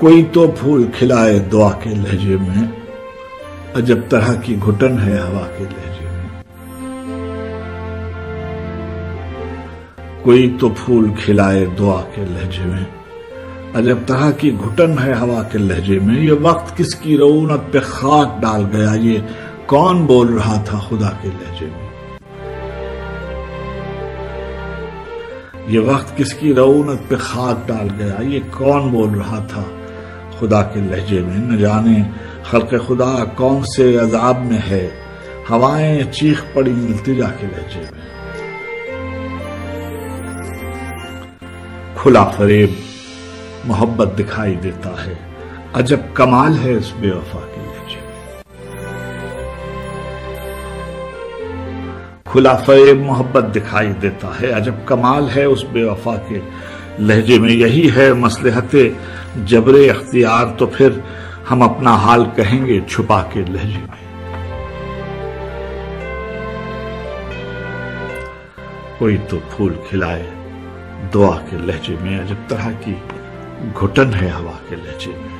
कोई तो फूल खिलाए दुआ के लहजे में, अजब तरह की घुटन है हवा के लहजे में। कोई तो फूल खिलाए दुआ के लहजे में, अजब तरह की घुटन है हवा के लहजे में। ये वक्त किसकी रऊनत पे खाक डाल गया, ये कौन बोल रहा था खुदा के लहजे में। ये वक्त किसकी रऊनत पे खाक डाल गया, ये कौन बोल रहा था खुदा के लहजे में। न जाने खल्क़े खुदा कौन से अज़ाब में है, हवाएं चीख पड़ी इल्तिजा के लहजे में। खुला फरेब मोहब्बत दिखाई देता है, अजब कमाल है इस बेवफा के लहजे में। खुला फरेब मोहब्बत दिखाई देता है, अजब कमाल है उस बेवफा के लहजे में। यही है मसलहते जबरे अख्तियार, तो फिर हम अपना हाल कहेंगे छुपा के लहजे में। कोई तो फूल खिलाए दुआ के लहजे में, अजब तरह की घुटन है हवा के लहजे में।